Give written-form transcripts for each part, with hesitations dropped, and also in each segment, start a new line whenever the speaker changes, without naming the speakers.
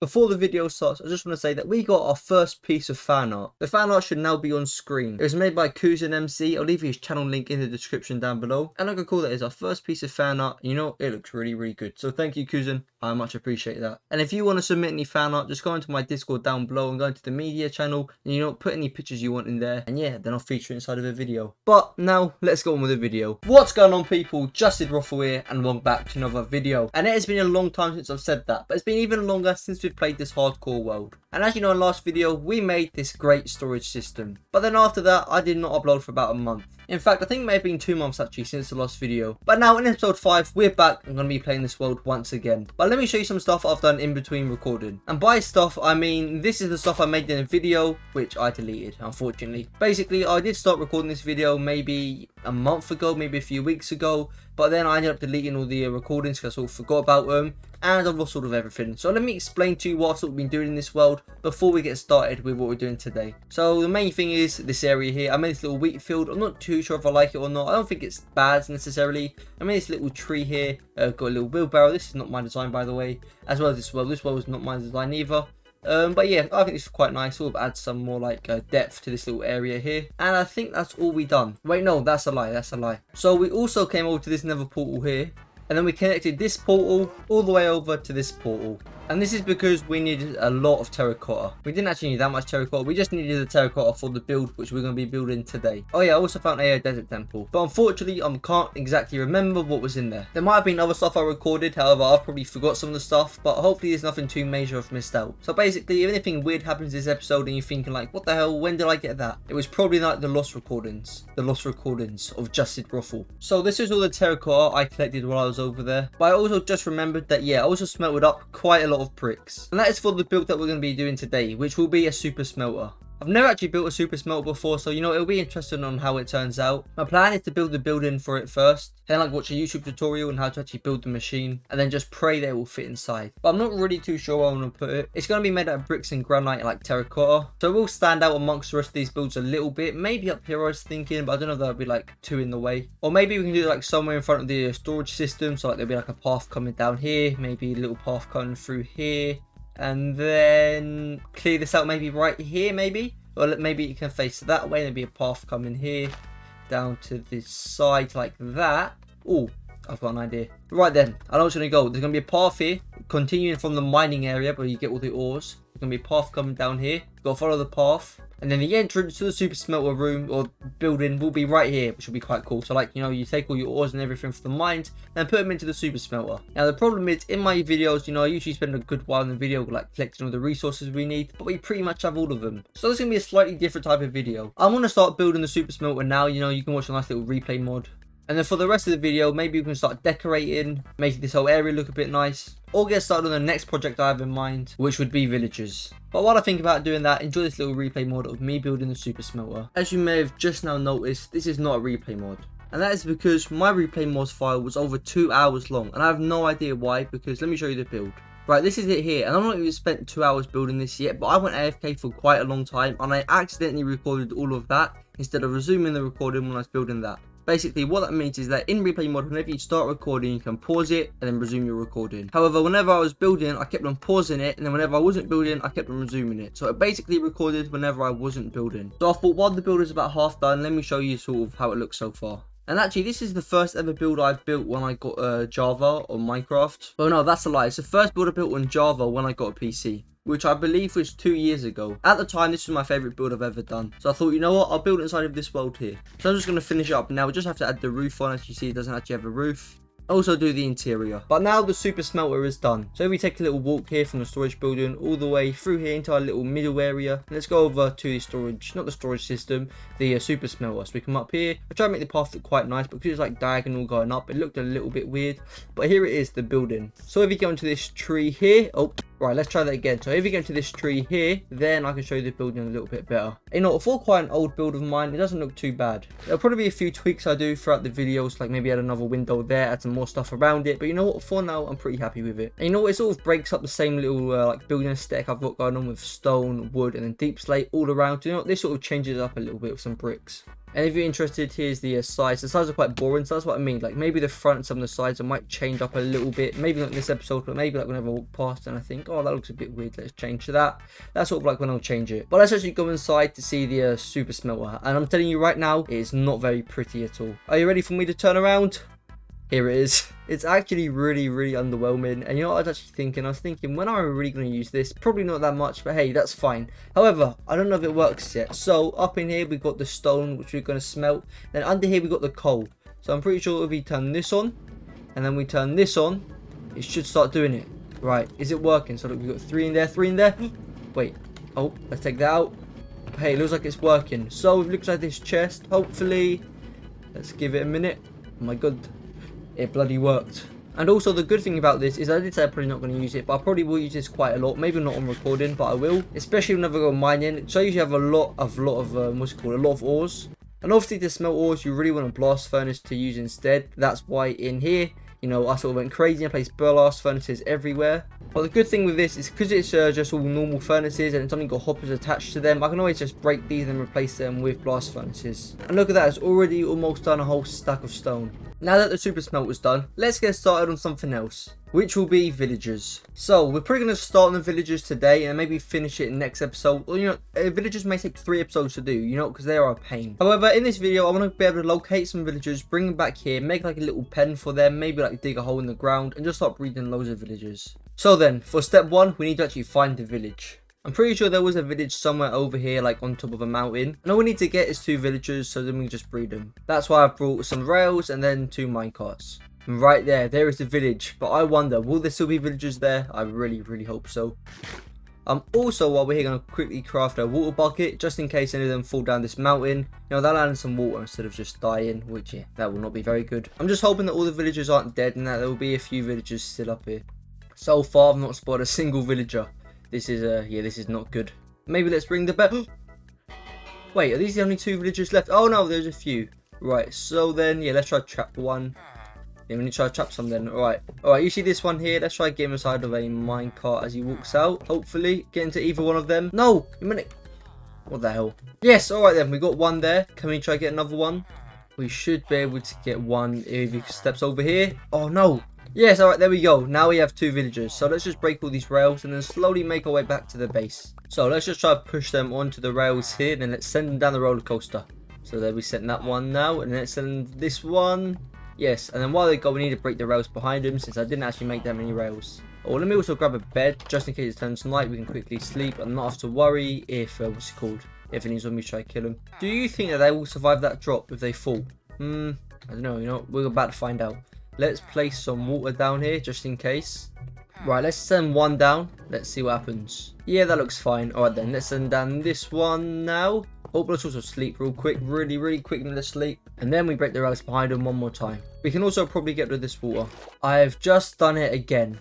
Before the video starts, I just want to say that we got our first piece of fan art. The fan art should now be on screen. It was made by KuzanMC. I'll leave his channel link in the description down below. And I can call that is our first piece of fan art. You know, it looks really good. So thank you, Kuzan. I much appreciate that. And if you want to submit any fan art, just go into my Discord down below and go into the media channel. And you know, put any pictures you want in there. And yeah, then I'll feature it inside of a video. But now, let's go on with the video. What's going on, people? JustSidRofl here, and welcome back to another video. And it has been a long time since I've said that. But it's been even longer since we've played this hardcore world. And as you know, in last video, we made this great storage system. But then after that, I did not upload for about a month. In fact, I think it may have been 2 months actually since the last video. But now in episode 5, we're back. I'm going to be playing this world once again. But let me show you some stuff I've done in between recording. And by stuff, I mean this is the stuff I made in a video, which I deleted, unfortunately. Basically, I did start recording this video maybe a month ago, maybe a few weeks ago. But then I ended up deleting all the recordings because I sort of forgot about them. And I've lost sort of everything. So let me explain to you what I've sort of been doing in this world before we get started with what we're doing today. So the main thing is this area here. I made this little wheat field. I'm not too sure if I like it or not. I don't think it's bad necessarily. I made this little tree here. Got a little wheelbarrow. This is not my design, by the way. As well as this well. This well was not my design either. But yeah, I think this is quite nice. Sort of adds some more like depth to this little area here. And I think that's all we done. Wait, no, that's a lie. That's a lie. So we also came over to this nether portal here. And then we connected this portal all the way over to this portal. And this is because we needed a lot of terracotta. We didn't actually need that much terracotta. We just needed the terracotta for the build, which we're going to be building today. Oh yeah, I also found a desert temple. But unfortunately, I can't exactly remember what was in there. There might have been other stuff I recorded. However, I've probably forgot some of the stuff. But hopefully there's nothing too major I've missed out. So basically, if anything weird happens this episode and you're thinking like, what the hell, when did I get that? It was probably like the lost recordings. The lost recordings of JustSidRofl. So this is all the terracotta I collected while I was over there. But I also just remembered that, yeah, I also smelted up quite a lot of bricks. And that is for the build that we're going to be doing today, which will be a super smelter. I've never actually built a super smelter before, so you know, it'll be interesting on how it turns out. My plan is to build the building for it first, then like watch a YouTube tutorial on how to actually build the machine, and then just pray that it will fit inside. But I'm not really too sure where I want to put it. It's going to be made out of bricks and granite like terracotta, so it will stand out amongst the rest of these builds a little bit. Maybe up here I was thinking, but I don't know if that'll be like too in the way. Or maybe we can do it like somewhere in front of the storage system, so like there'll be like a path coming down here, maybe a little path coming through here. And then clear this out maybe right here, maybe. Or maybe you can face that way. There'll be a path coming here, down to this side like that. Oh, I've got an idea. Right then, I know it's going to go. There's going to be a path here, continuing from the mining area where you get all the ores. There's going to be a path coming down here. You've got to follow the path. And then the entrance to the super smelter room or building will be right here, which will be quite cool. So like, you know, you take all your ores and everything from the mines and put them into the super smelter. Now the problem is, in my videos, you know, I usually spend a good while in the video like collecting all the resources we need, but we pretty much have all of them. So this is going to be a slightly different type of video. I'm going to start building the super smelter now. You know, you can watch a nice little replay mod. And then for the rest of the video, maybe we can start decorating, making this whole area look a bit nice. Or get started on the next project I have in mind, which would be villagers. But while I think about doing that, enjoy this little replay mod of me building the super smelter. As you may have just now noticed, this is not a replay mod. And that is because my replay mods file was over 2 hours long. And I have no idea why, because let me show you the build. Right, this is it here, and I'm not even spent 2 hours building this yet, but I went AFK for quite a long time, and I accidentally recorded all of that, instead of resuming the recording when I was building that. Basically, what that means is that in replay mode, whenever you start recording, you can pause it and then resume your recording. However, whenever I was building, I kept on pausing it, and then whenever I wasn't building, I kept on resuming it. So it basically recorded whenever I wasn't building. So I thought, while the build is about half done, let me show you sort of how it looks so far. And actually, this is the first ever build I've built when I got Java or Minecraft. Well, no, that's a lie. It's the first build I built on Java when I got a PC, which I believe was 2 years ago. At the time, this was my favourite build I've ever done. So I thought, you know what, I'll build it inside of this world here. So I'm just going to finish it up now. We just have to add the roof on. As you see, it doesn't actually have a roof. Also do the interior. But now the super smelter is done. So if we take a little walk here from the storage building all the way through here into our little middle area. Let's go over to the storage, not the storage system, the super smelter. So we come up here. I try to make the path look quite nice, but because it's like diagonal going up, it looked a little bit weird. But here it is, the building. So if you go into this tree here, oh, right, let's try that again. So if you go into this tree here, then I can show you the building a little bit better. You know, for quite an old build of mine, it doesn't look too bad. There'll probably be a few tweaks I do throughout the videos, like maybe add another window there, add some more stuff around it. But you know what, for now, I'm pretty happy with it. And you know what, it sort of breaks up the same little like building aesthetic I've got going on with stone, wood, and then deep slate all around. You know what, this sort of changes it up a little bit with some bricks. And if you're interested, here's the sides. The sides are quite boring, so that's what I mean. Like maybe the front and some of the sides I might change up a little bit. Maybe not in this episode, but maybe like whenever I walk past and I think, oh, that looks a bit weird, let's change to that. That's sort of like when I'll change it. But let's actually go inside to see the super smelter. And I'm telling you right now, it is not very pretty at all. Are you ready for me to turn around? Here it is. It's actually really, really underwhelming. And you know what I was actually thinking? I was thinking, when am I really going to use this? Probably not that much, but hey, that's fine. However, I don't know if it works yet. So up in here, we've got the stone, which we're going to smelt. Then under here, we've got the coal. So I'm pretty sure if we turn this on, and then we turn this on, it should start doing it. Right, is it working? So look, we've got 3 in there, 3 in there. Wait, oh, let's take that out. Hey, it looks like it's working. So it looks like this chest, hopefully. Let's give it a minute. Oh my god. It bloody worked. And also the good thing about this is I did say I'm probably not going to use it, but I probably will use this quite a lot. Maybe not on recording, but I will. Especially whenever I go mining. So I usually have a lot of what's it called? A lot of ores. And obviously to smelt ores, you really want a blast furnace to use instead. That's why in here, you know, I sort of went crazy and placed blast furnaces everywhere. But the good thing with this is because it's just all normal furnaces and it's only got hoppers attached to them, I can always just break these and replace them with blast furnaces. And look at that, it's already almost done a whole stack of stone. Now that the super smelt was done, let's get started on something else, which will be villagers. So we're probably going to start on the villagers today and maybe finish it in the next episode. Or, you know, villagers may take 3 episodes to do, you know, because they are a pain. However, in this video, I want to be able to locate some villagers, bring them back here, make like a little pen for them, maybe like dig a hole in the ground and just start breeding loads of villagers. So then, for step 1, we need to actually find the village. I'm pretty sure there was a village somewhere over here, like on top of a mountain. And all we need to get is 2 villagers, so then we can just breed them. That's why I've brought some rails and then 2 minecarts. And right there is the village. But I wonder, will there still be villagers there? I really, really hope so. Also, while we're here, going to quickly craft a water bucket, just in case any of them fall down this mountain. You know, they'll land in some water instead of just dying, which, yeah, that will not be very good. I'm just hoping that all the villagers aren't dead and that there will be a few villagers still up here. So far, I've not spotted a single villager. This is, yeah, this is not good. Maybe let's ring the bell. Wait, are these the only 2 villagers left? Oh, no, there's a few. Right, so then, yeah, let's try trap 1. Yeah, we need to try to trap some then. Alright, you see this one here? Let's try get him inside of a minecart as he walks out. Hopefully, get into either one of them. No! A minute. What the hell? Yes, alright then, we got one there. Can we try to get another one? We should be able to get one if he steps over here. Oh, no. Yes, alright, there we go. Now we have 2 villagers. So let's just break all these rails and then slowly make our way back to the base. So let's just try to push them onto the rails here. Then let's send them down the roller coaster. So there we sent that one now. And let's send this one. Yes, and then while they go, we need to break the rails behind them since I didn't actually make that many rails. Oh, let me also grab a bed just in case it turns night. We can quickly sleep and not have to worry if, what's it called? If any zombies try to kill them. Do you think that they will survive that drop if they fall? I don't know, you know, we're about to find out. Let's place some water down here just in case. Right, let's send one down. Let's see what happens. Yeah, that looks fine. Alright then, let's send down this one now. Oh, let's also sleep real quick. Really quick. Let's sleep. And then we break the rails behind them one more time. We can also probably get rid of this water. I have just done it again.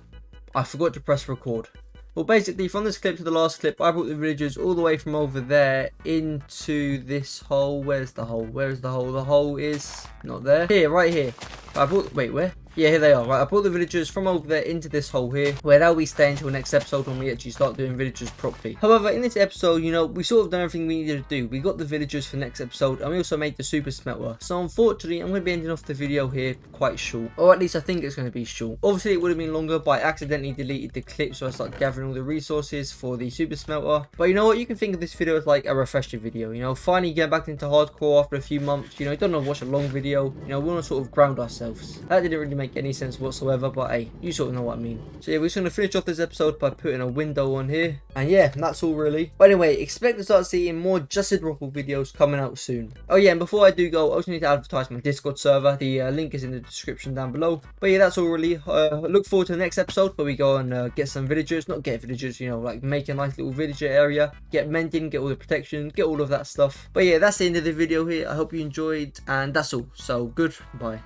I forgot to press record. Well, basically, from this clip to the last clip, I brought the villagers all the way from over there into this hole. Where's the hole? Where's the hole? The hole is not there. Here, right here. I brought, wait, where? Yeah, here they are. Right, I brought the villagers from over there into this hole here, where they'll be staying until next episode when we actually start doing villagers properly. However, in this episode, you know, we sort of done everything we needed to do. We got the villagers for next episode, and we also made the super smelter. So unfortunately, I'm going to be ending off the video here quite short, or at least I think it's going to be short. Obviously, it would have been longer, but I accidentally deleted the clip, so I started gathering all the resources for the super smelter. But you know what? You can think of this video as like a refresher video. You know, finally get back into hardcore after a few months. You know, you don't want to watch a long video. You know, we want to sort of ground ourselves. That didn't really make any sense whatsoever, but hey, you sort of know what I mean. So yeah, we're just going to finish off this episode by putting a window on here, and yeah, that's all really. But anyway, expect to start seeing more JustSidRofl videos coming out soon. Oh yeah, and before I do go, I also need to advertise my Discord server. The link is in the description down below. But yeah, that's all really. Look forward to the next episode where we go and get some villagers, not get villagers, you know, like make a nice little villager area, get mending, get all the protection, get all of that stuff. But yeah, that's the end of the video here. I hope you enjoyed, and that's all. So goodbye.